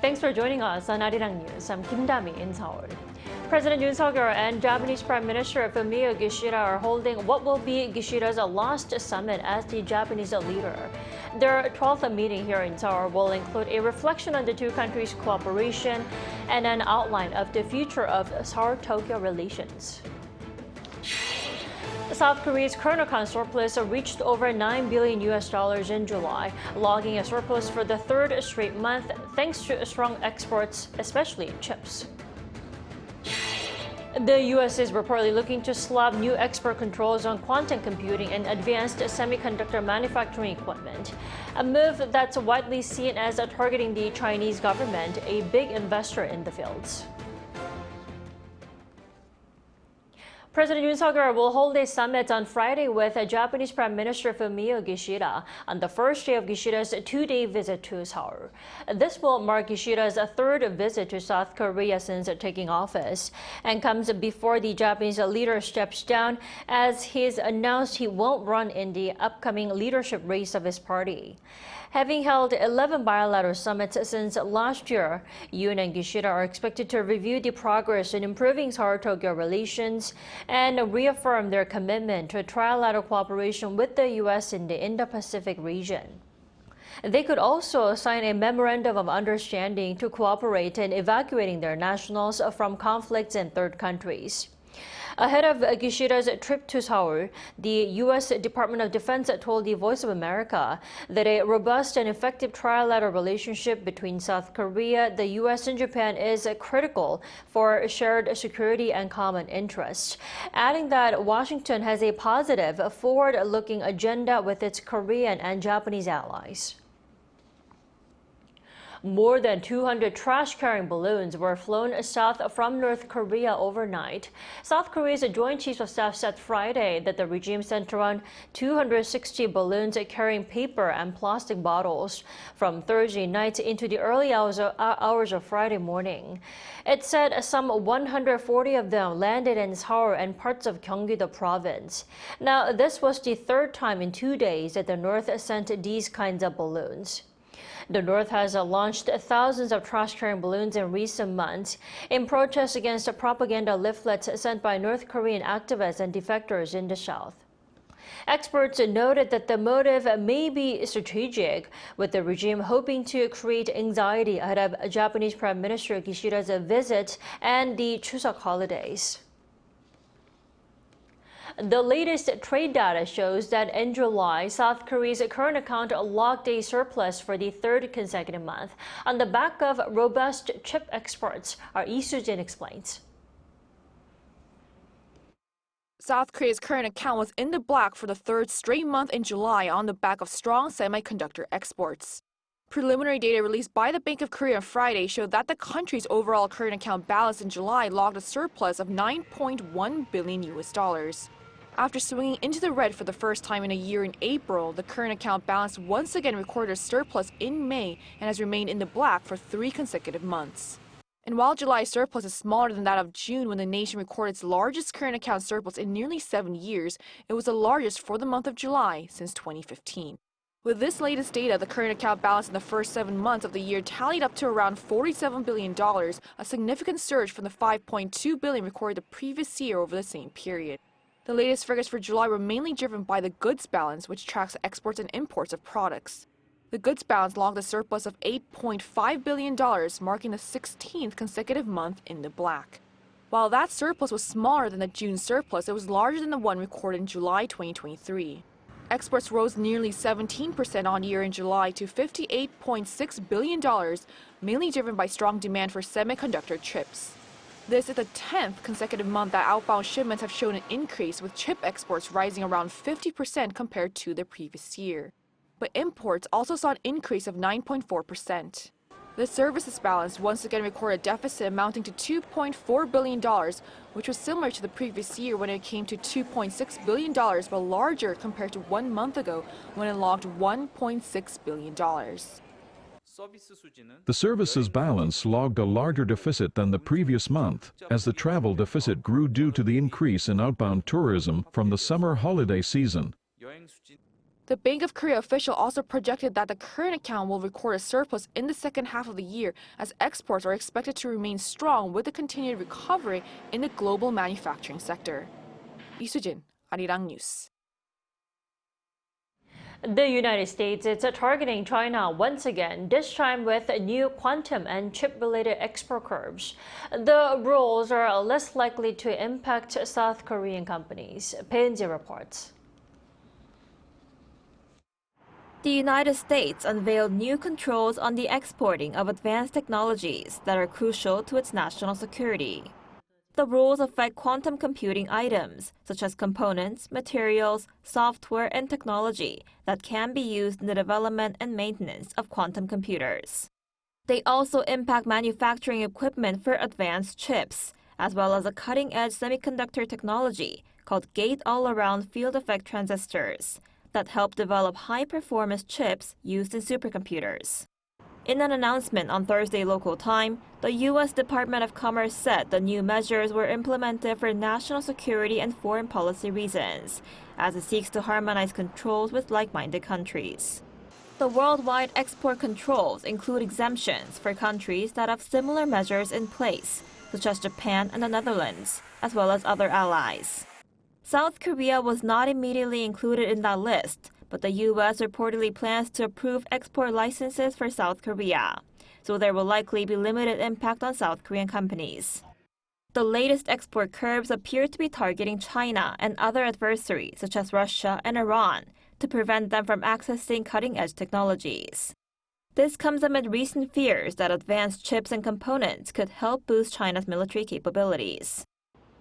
Thanks for joining us on Arirang News. I'm Kim Dami in Seoul. President Yoon and Japanese Prime Minister Fumio Kishida are holding what will be Kishida's last summit as the Japanese leader. Their 12th meeting here in Seoul will include a reflection on the two countries' cooperation and an outline of the future of Seoul-Tokyo relations. South Korea's current account surplus reached over $9 billion in July, logging a surplus for the third straight month thanks to strong exports, especially in chips. The U.S. is reportedly looking to slap new export controls on quantum computing and advanced semiconductor manufacturing equipment, a move that's widely seen as targeting the Chinese government, a big investor in the fields. President Yoon will hold a summit on Friday with Japanese Prime Minister Fumio Kishida on the first day of Kishida's two-day visit to Seoul. This will mark Kishida's third visit to South Korea since taking office and comes before the Japanese leader steps down as he's announced he won't run in the upcoming leadership race of his party. Having held 11 bilateral summits since last year, Yoon and Kishida are expected to review the progress in improving Seoul-Tokyo relations and reaffirm their commitment to trilateral cooperation with the U.S. in the Indo-Pacific region. They could also sign a memorandum of understanding to cooperate in evacuating their nationals from conflicts in third countries. Ahead of Kishida's trip to Seoul, the U.S. Department of Defense told the Voice of America that a robust and effective trilateral relationship between South Korea, the U.S. and Japan is critical for shared security and common interests, adding that Washington has a positive, forward-looking agenda with its Korean and Japanese allies. More than 200 trash-carrying balloons were flown south from North Korea overnight. South Korea's Joint Chiefs of Staff said Friday that the regime sent around 260 balloons carrying paper and plastic bottles from Thursday night into the early hours of Friday morning. It said some 140 of them landed in Seoul and parts of Gwangju province. Now, this was the third time in 2 days that the North sent these kinds of balloons. The North has launched thousands of trash-carrying balloons in recent months in protest against propaganda leaflets sent by North Korean activists and defectors in the South. Experts noted that the motive may be strategic, with the regime hoping to create anxiety ahead of Japanese Prime Minister Kishida's visit and the Chuseok holidays. The latest trade data shows that in July, South Korea's current account logged a surplus for the third consecutive month on the back of robust chip exports. Our Lee Soo-jin explains. South Korea's current account was in the black for the third straight month in July on the back of strong semiconductor exports. Preliminary data released by the Bank of Korea on Friday showed that the country's overall current account balance in July logged a surplus of $9.1 billion. After swinging into the red for the first time in a year in April, the current account balance once again recorded a surplus in May and has remained in the black for 3 consecutive months. And while July's surplus is smaller than that of June when the nation recorded its largest current account surplus in nearly 7 years, it was the largest for the month of July since 2015. With this latest data, the current account balance in the first 7 months of the year tallied up to around $47 billion, a significant surge from the $5.2 billion recorded the previous year over the same period. The latest figures for July were mainly driven by the goods balance, which tracks exports and imports of products. The goods balance logged a surplus of $8.5 billion, marking the 16th consecutive month in the black. While that surplus was smaller than the June surplus, it was larger than the one recorded in July 2023. Exports rose nearly 17% on year in July to $58.6 billion, mainly driven by strong demand for semiconductor chips. This is the 10th consecutive month that outbound shipments have shown an increase, with chip exports rising around 50% compared to the previous year. But imports also saw an increase of 9.4%. The services balance once again recorded a deficit amounting to $2.4 billion, which was similar to the previous year when it came to $2.6 billion, but larger compared to 1 month ago when it logged $1.6 billion. The services balance logged a larger deficit than the previous month, as the travel deficit grew due to the increase in outbound tourism from the summer holiday season. The Bank of Korea official also projected that the current account will record a surplus in the second half of the year as exports are expected to remain strong with the continued recovery in the global manufacturing sector. 이수진, Arirang News. The United States is targeting China once again, this time with new quantum and chip-related export curbs. The rules are less likely to impact South Korean companies. Pansy reports. The United States unveiled new controls on the exporting of advanced technologies that are crucial to its national security. The rules affect quantum computing items, such as components, materials, software, and technology that can be used in the development and maintenance of quantum computers. They also impact manufacturing equipment for advanced chips, as well as a cutting-edge semiconductor technology called gate-all-around field effect transistors that help develop high-performance chips used in supercomputers. In an announcement on Thursday local time, the U.S. Department of Commerce said the new measures were implemented for national security and foreign policy reasons, as it seeks to harmonize controls with like-minded countries. The worldwide export controls include exemptions for countries that have similar measures in place, such as Japan and the Netherlands, as well as other allies. South Korea was not immediately included in that list, but the U.S. reportedly plans to approve export licenses for South Korea, so there will likely be limited impact on South Korean companies. The latest export curbs appear to be targeting China and other adversaries such as Russia and Iran to prevent them from accessing cutting-edge technologies. This comes amid recent fears that advanced chips and components could help boost China's military capabilities.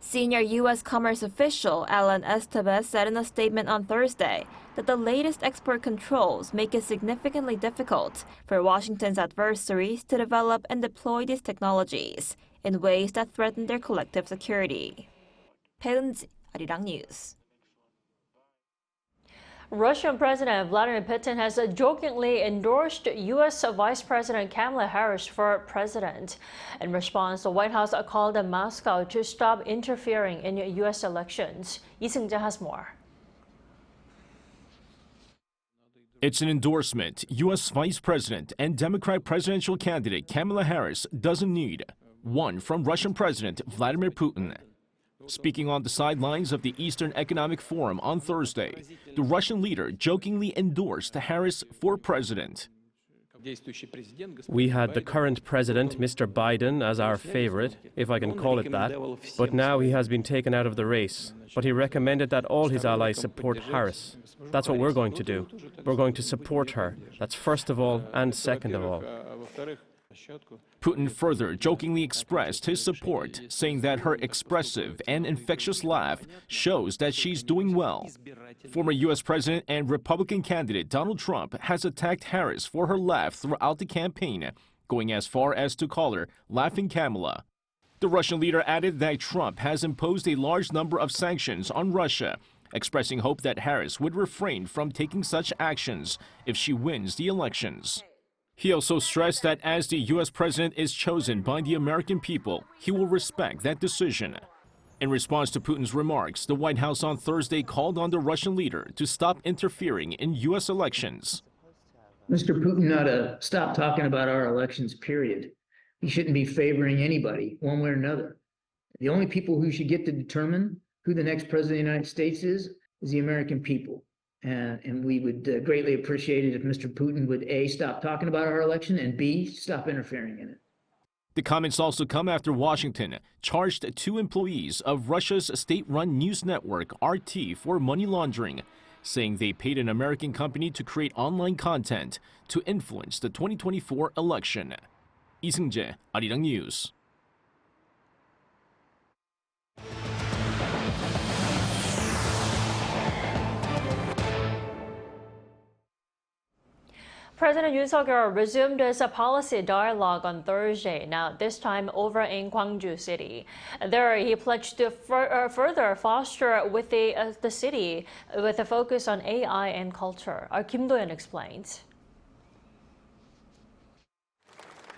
Senior U.S. commerce official Alan Estevez said in a statement on Thursday that the latest export controls make it significantly difficult for Washington's adversaries to develop and deploy these technologies in ways that threaten their collective security. 배은지, Arirang News. Russian President Vladimir Putin has jokingly endorsed U.S. Vice President Kamala Harris for president. In response, the White House called on Moscow to stop interfering in U.S. elections. Lee Seung-jae has more. It's an endorsement U.S. Vice President and Democrat presidential candidate Kamala Harris doesn't need. One from Russian President Vladimir Putin. Speaking on the sidelines of the Eastern Economic Forum on Thursday, the Russian leader jokingly endorsed Harris for president. We had the current president, Mr. Biden, as our favorite, if I can call it that, but now he has been taken out of the race. But he recommended that all his allies support Harris. That's what we're going to do. We're going to support her. That's first of all and second of all. Putin further jokingly expressed his support, saying that her expressive and infectious laugh shows that she's doing well. Former U.S. President and Republican candidate Donald Trump has attacked Harris for her laugh throughout the campaign, going as far as to call her Laughing Kamala. The Russian leader added that Trump has imposed a large number of sanctions on Russia, expressing hope that Harris would refrain from taking such actions if she wins the elections. He also stressed that as the U.S. president is chosen by the American people, he will respect that decision. In response to Putin's remarks, the White House on Thursday called on the Russian leader to stop interfering in U.S. elections. Mr. Putin ought to stop talking about our elections, period. He shouldn't be favoring anybody, one way or another. The only people who should get to determine who the next president of the United States is the American people. And we would greatly appreciate it if Mr. Putin would A, stop talking about our election, and B, stop interfering in it. The comments also come after Washington charged 2 employees of Russia's state-run news network RT for money laundering, saying they paid an American company to create online content to influence the 2024 election. Lee Seung-jae, Arirang News. President Yoon Suk-yeol resumed his policy dialogue on Thursday, now this time over in Gwangju City. There, he pledged to further foster with the city with a focus on AI and culture. Kim Do-yeon explains.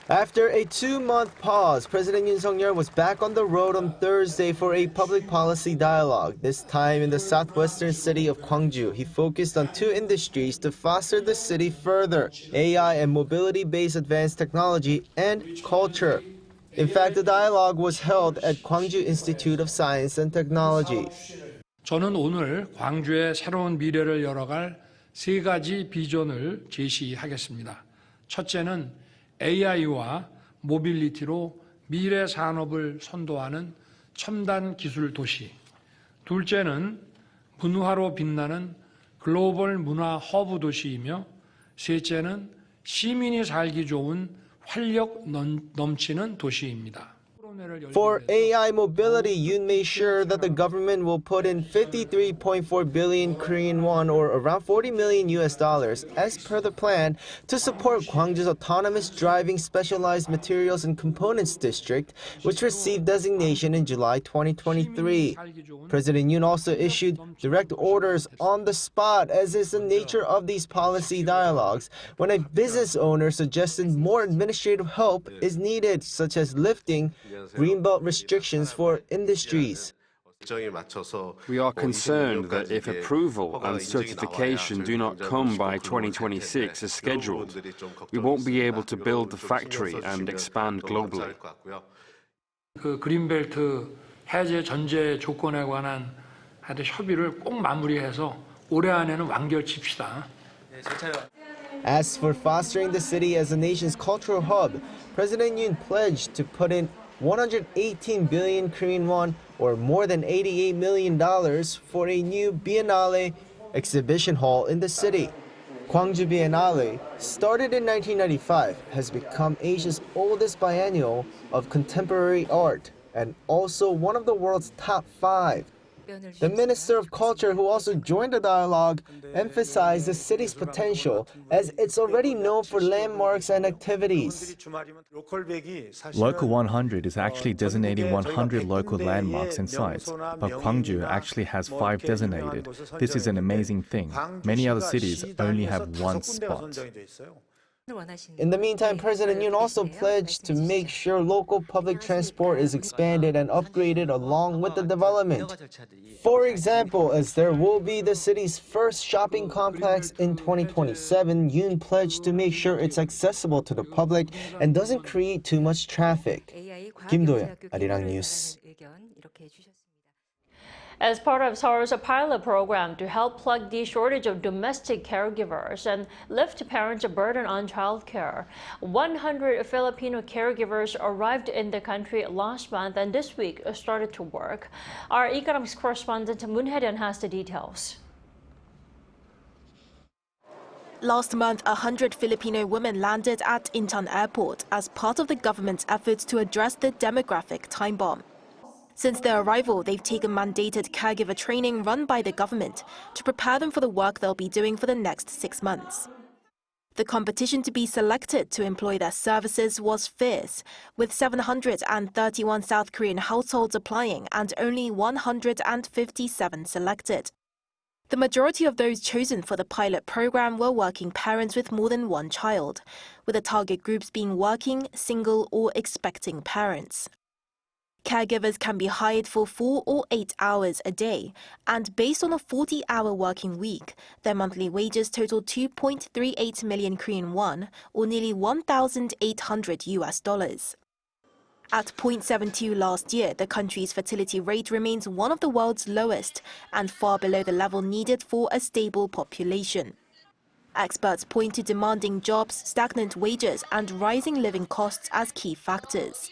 After a 2-month pause, President Yoon was back on the road on Thursday for a public policy dialogue. This time in the southwestern city of Gwangju, he focused on 2 industries to foster the city further: AI and mobility-based advanced technology and culture. In fact, the dialogue was held at Gwangju Institute of Science and Technology. 저는 오늘 광주의 새로운 미래를 열어갈 3가지 비전을 제시하겠습니다. 첫째는 AI와 모빌리티로 미래 산업을 선도하는 첨단 기술 도시. 둘째는 문화로 빛나는 글로벌 문화 허브 도시이며, 셋째는 시민이 살기 좋은 활력 넘치는 도시입니다. For AI mobility, Yoon made sure that the government will put in 53.4 billion Korean won, or around $40 million as per the plan, to support Gwangju's autonomous driving specialized materials and components district, which received designation in July 2023. President Yoon also issued direct orders on the spot, as is the nature of these policy dialogues, when a business owner suggested more administrative help is needed, such as lifting greenbelt restrictions for industries. We are concerned that if approval and certification do not come by 2026 as scheduled, we won't be able to build the factory and expand globally. 그 그린벨트 해제 전제 조건에 관한 하여튼 협의를 꼭 마무리해서 올해 안에는 완결칩시다. As for fostering the city as the nation's cultural hub, President Yoon pledged to put in 118 billion Korean won, or more than $88 million, for a new Biennale exhibition hall in the city. Gwangju Biennale, started in 1995, has become Asia's oldest biennial of contemporary art and also one of the world's top 5. The Minister of Culture, who also joined the dialogue, emphasized the city's potential, as it's already known for landmarks and activities. Local 100 is actually designating 100 local landmarks and sites, but Gwangju actually has 5 designated. This is an amazing thing. Many other cities only have 1 spot. In the meantime, President Yoon also pledged to make sure local public transport is expanded and upgraded along with the development. For example, as there will be the city's first shopping complex in 2027, Yoon pledged to make sure it's accessible to the public and doesn't create too much traffic. Kim Do-yeon, Arirang News. As part of Seoul's pilot program to help plug the shortage of domestic caregivers and lift parents' burden on childcare, 100 Filipino caregivers arrived in the country last month and this week started to work. Our economics correspondent Moon Hae-ryun has the details. Last month, 100 Filipino women landed at Incheon Airport as part of the government's efforts to address the demographic time bomb. Since their arrival, they've taken mandated caregiver training run by the government to prepare them for the work they'll be doing for the next 6 months. The competition to be selected to employ their services was fierce, with 731 South Korean households applying and only 157 selected. The majority of those chosen for the pilot program were working parents with more than 1 child, with the target groups being working, single or expecting parents. Caregivers can be hired for 4 or 8 hours a day, and based on a 40-hour working week, their monthly wages total 2.38 million Korean won, or nearly $1,800. At 0.72 last year, the country's fertility rate remains one of the world's lowest and far below the level needed for a stable population. Experts point to demanding jobs, stagnant wages, and rising living costs as key factors.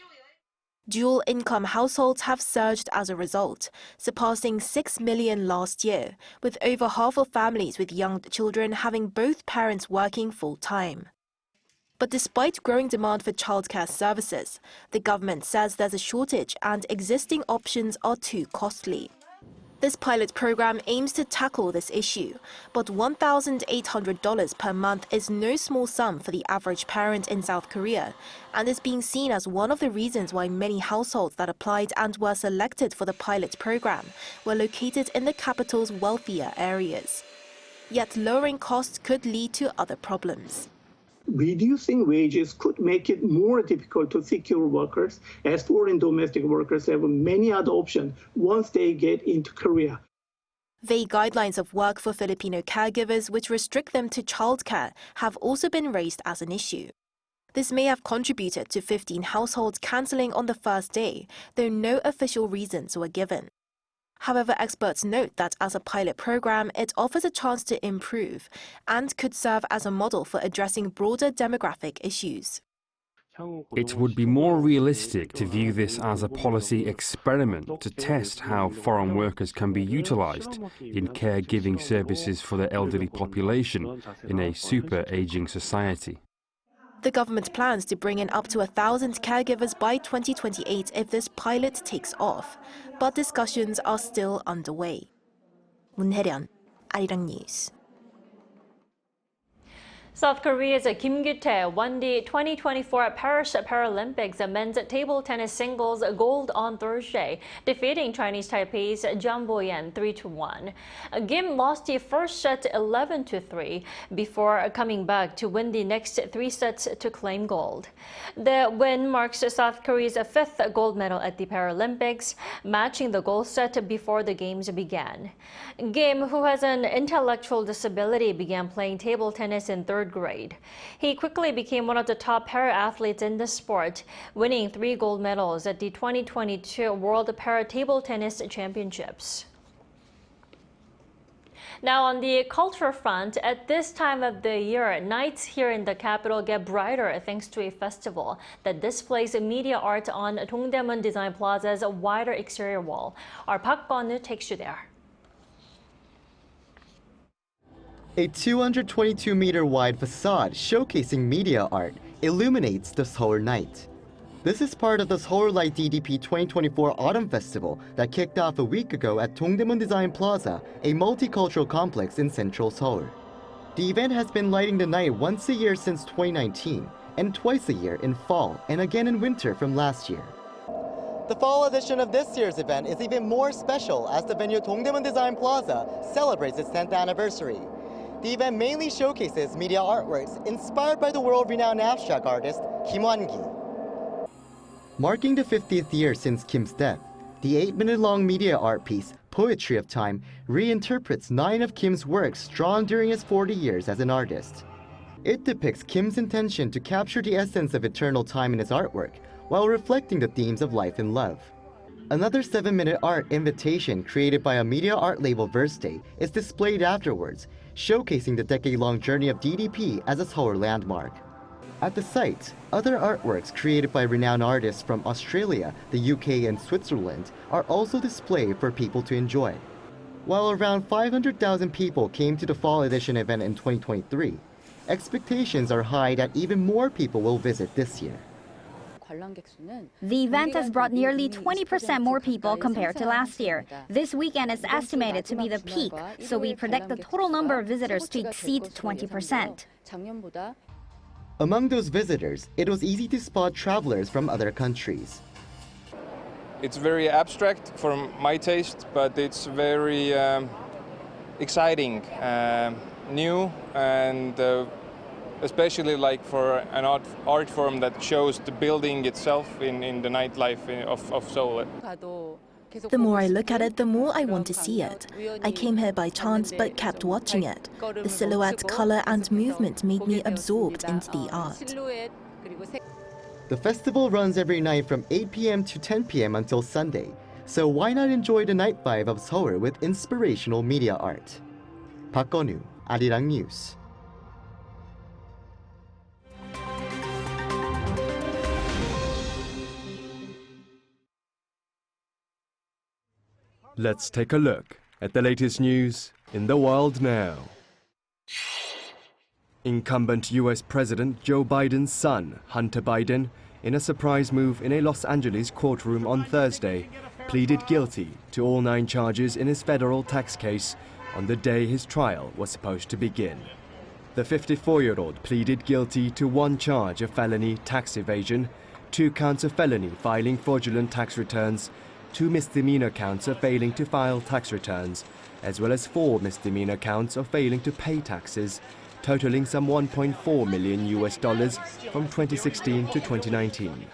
Dual-income households have surged as a result, surpassing 6 million last year, with over half of families with young children having both parents working full-time. But despite growing demand for childcare services, the government says there's a shortage and existing options are too costly. This pilot program aims to tackle this issue, but $1,800 per month is no small sum for the average parent in South Korea, and is being seen as one of the reasons why many households that applied and were selected for the pilot program were located in the capital's wealthier areas. Yet lowering costs could lead to other problems. Reducing wages could make it more difficult to secure workers, as foreign domestic workers have many other options once they get into Korea. Vague guidelines of work for Filipino caregivers, which restrict them to childcare, have also been raised as an issue. This may have contributed to 15 households cancelling on the first day, though no official reasons were given. However, experts note that as a pilot program, it offers a chance to improve and could serve as a model for addressing broader demographic issues. It would be more realistic to view this as a policy experiment to test how foreign workers can be utilized in caregiving services for the elderly population in a super-aging society. The government plans to bring in up to 1,000 caregivers by 2028 if this pilot takes off, but discussions are still underway. 문혜련, Arirang News. South Korea's Kim Gyutae won the 2024 Paris Paralympics men's table tennis singles gold on Thursday, defeating Chinese Taipei's Zhang Boyan 3-1. Kim lost the first set 11-3 before coming back to win the next 3 sets to claim gold. The win marks South Korea's 5th gold medal at the Paralympics, matching the gold set before the games began. Kim, who has an intellectual disability, began playing table tennis in 3rd grade. He quickly became one of the top para-athletes in the sport, winning 3 gold medals at the 2022 World Para-Table Tennis Championships. Now on the culture front, at this time of the year, nights here in the capital get brighter thanks to a festival that displays media art on Dongdaemun Design Plaza's wider exterior wall. Our Park Gwangju takes you there. A 222-meter wide facade showcasing media art illuminates the Seoul night. This is part of the Seoul Light DDP 2024 Autumn Festival that kicked off a week ago at Dongdaemun Design Plaza, a multicultural complex in central Seoul. The event has been lighting the night once a year since 2019, and twice a year in fall and again in winter from last year. The fall edition of this year's event is even more special as the venue Dongdaemun Design Plaza celebrates its 10th anniversary. The event mainly showcases media artworks inspired by the world-renowned abstract artist Kim Hwan-gi. Marking the 50th year since Kim's death, the 8-minute-long media art piece, Poetry of Time, reinterprets 9 of Kim's works drawn during his 40 years as an artist. It depicts Kim's intention to capture the essence of eternal time in his artwork, while reflecting the themes of life and love. Another 7-minute art invitation created by a media art label Verste is displayed afterwards, showcasing the decade-long journey of DDP as a Seoul landmark. At the site, other artworks created by renowned artists from Australia, the UK, and Switzerland are also displayed for people to enjoy. While around 500,000 people came to the fall edition event in 2023, expectations are high that even more people will visit this year. The event has brought nearly 20% more people compared to last year. This weekend is estimated to be the peak, so we predict the total number of visitors to exceed 20%. Among those visitors, it was easy to spot travelers from other countries. It's very abstract for my taste, but it's very exciting, new, and especially like for an art form that shows the building itself in the nightlife of Seoul. The more I look at it, the more I want to see it. I came here by chance but kept watching it. The silhouette, color and movement made me absorbed into the art. The festival runs every night from 8 p.m. to 10 p.m. until Sunday, so why not enjoy the night vibe of Seoul with inspirational media art? Park Gwangju, Arirang News. Let's take a look at the latest news in the world now. Incumbent US President Joe Biden's son, Hunter Biden, in a surprise move in a Los Angeles courtroom on Thursday, pleaded guilty to all 9 charges in his federal tax case on the day his trial was supposed to begin. The 54-year-old pleaded guilty to 1 charge of felony tax evasion, 2 counts of felony filing fraudulent tax returns, 2 misdemeanor counts of failing to file tax returns, as well as 4 misdemeanor counts of failing to pay taxes, totaling some $1.4 million from 2016 to 2019.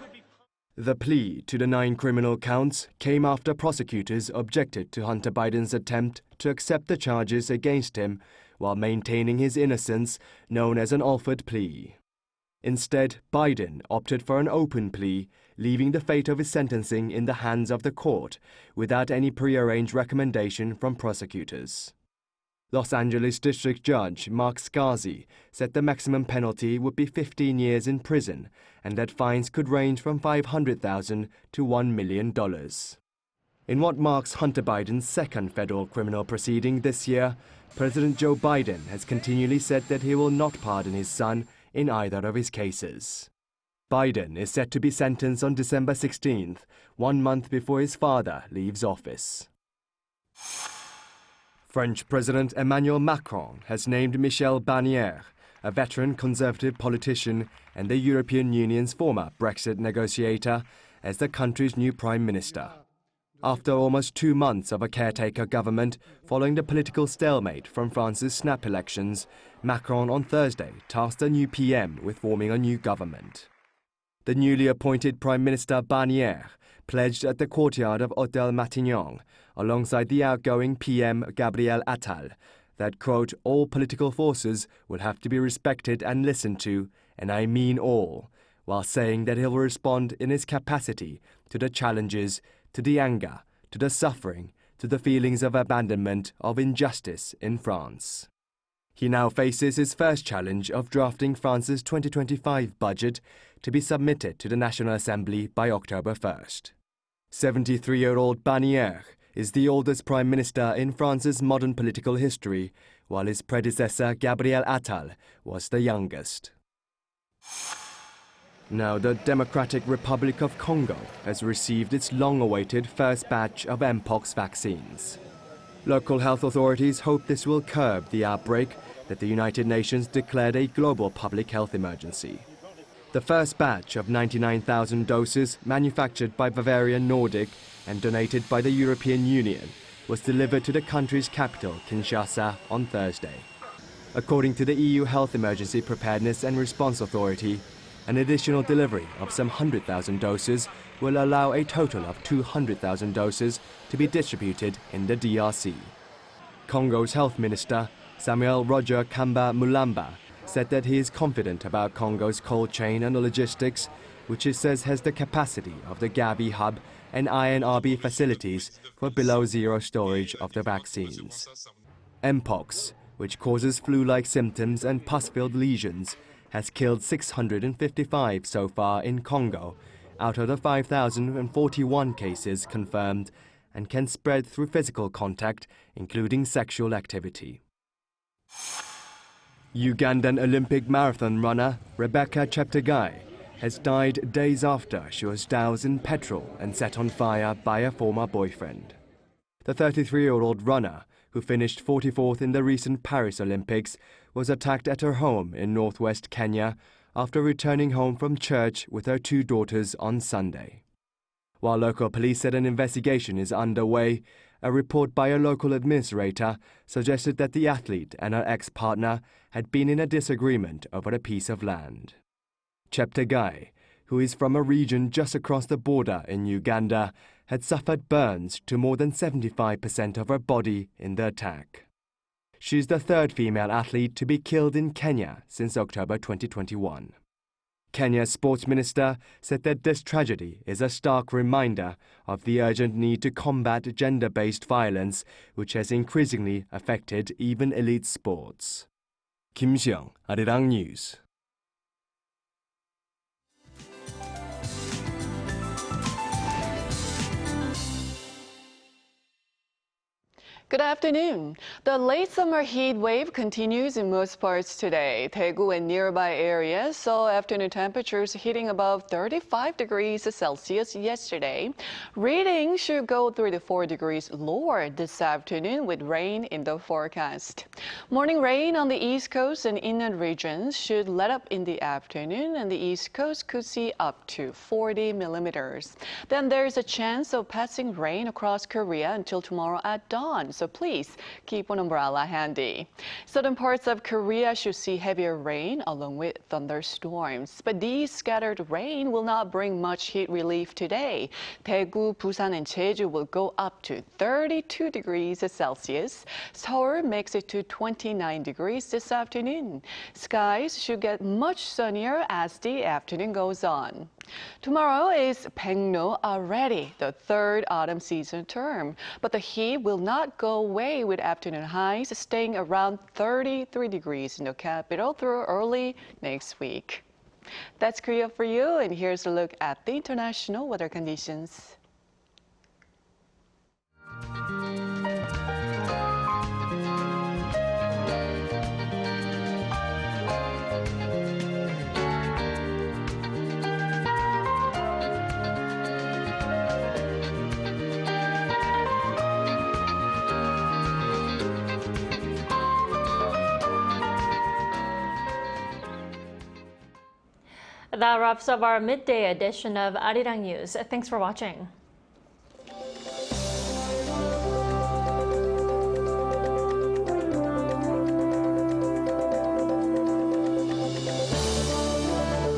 The plea to the 9 criminal counts came after prosecutors objected to Hunter Biden's attempt to accept the charges against him while maintaining his innocence, known as an offered plea. Instead, Biden opted for an open plea, leaving the fate of his sentencing in the hands of the court without any prearranged recommendation from prosecutors. Los Angeles District Judge Mark Scarsi said the maximum penalty would be 15 years in prison and that fines could range from $500,000 to $1 million. In what marks Hunter Biden's second federal criminal proceeding this year, President Joe Biden has continually said that he will not pardon his son in either of his cases. Biden is set to be sentenced on December 16th, 1 month before his father leaves office. French President Emmanuel Macron has named Michel Barnier, a veteran conservative politician and the European Union's former Brexit negotiator, as the country's new prime minister. After almost 2 months of a caretaker government following the political stalemate from France's snap elections, Macron on Thursday tasked the new PM with forming a new government. The newly appointed Prime Minister Barnier pledged at the courtyard of Hôtel Matignon, alongside the outgoing PM Gabriel Attal, that, quote, all political forces will have to be respected and listened to, and I mean all, while saying that he'll respond in his capacity to the challenges, to the anger, to the suffering, to the feelings of abandonment, of injustice in France. He now faces his first challenge of drafting France's 2025 budget to be submitted to the National Assembly by October 1st. 73-year-old Barnier is the oldest prime minister in France's modern political history, while his predecessor Gabriel Attal was the youngest. Now the Democratic Republic of Congo has received its long-awaited first batch of Mpox vaccines. Local health authorities hope this will curb the outbreak that the United Nations declared a global public health emergency. The first batch of 99,000 doses, manufactured by Bavarian Nordic and donated by the European Union, was delivered to the country's capital, Kinshasa, on Thursday. According to the EU Health Emergency Preparedness and Response Authority, an additional delivery of some 100,000 doses will allow a total of 200,000 doses to be distributed in the DRC. Congo's health minister, Samuel Roger Kamba Mulamba, said that he is confident about Congo's cold chain and logistics, which he says has the capacity of the Gavi hub and INRB facilities for below-zero storage of the vaccines. Mpox, which causes flu-like symptoms and pus-filled lesions, has killed 655 so far in Congo, out of the 5,041 cases confirmed, and can spread through physical contact, including sexual activity. Ugandan Olympic marathon runner Rebecca Cheptegei has died days after she was doused in petrol and set on fire by a former boyfriend. The 33-year-old runner, who finished 44th in the recent Paris Olympics, was attacked at her home in northwest Kenya after returning home from church with her 2 daughters on Sunday. While local police said an investigation is underway, a report by a local administrator suggested that the athlete and her ex-partner had been in a disagreement over a piece of land. Cheptegei, who is from a region just across the border in Uganda, had suffered burns to more than 75% of her body in the attack. She is the 3rd female athlete to be killed in Kenya since October 2021. Kenya's sports minister said that this tragedy is a stark reminder of the urgent need to combat gender-based violence, which has increasingly affected even elite sports. Kim Seong, Arirang News. Good afternoon. The late summer heat wave continues in most parts today. Daegu and nearby areas saw afternoon temperatures hitting above 35 degrees Celsius yesterday. Readings should go 3 to 4 degrees lower this afternoon with rain in the forecast. Morning rain on the East Coast and inland regions should let up in the afternoon, and the East Coast could see up to 40 millimeters. Then there's a chance of passing rain across Korea until tomorrow at dawn. so please keep an umbrella handy. Southern parts of Korea should see heavier rain along with thunderstorms. But these scattered rain will not bring much heat relief today. Daegu, Busan, and Jeju will go up to 32 degrees Celsius. Seoul makes it to 29 degrees this afternoon. Skies should get much sunnier as the afternoon goes on. Tomorrow is Baekno already, the third autumn season term. But the heat will not go away with afternoon highs staying around 33 degrees in the capital through early next week. That's Korea for you, and here's a look at the international weather conditions. That wraps up our midday edition of Arirang News. Thanks for watching.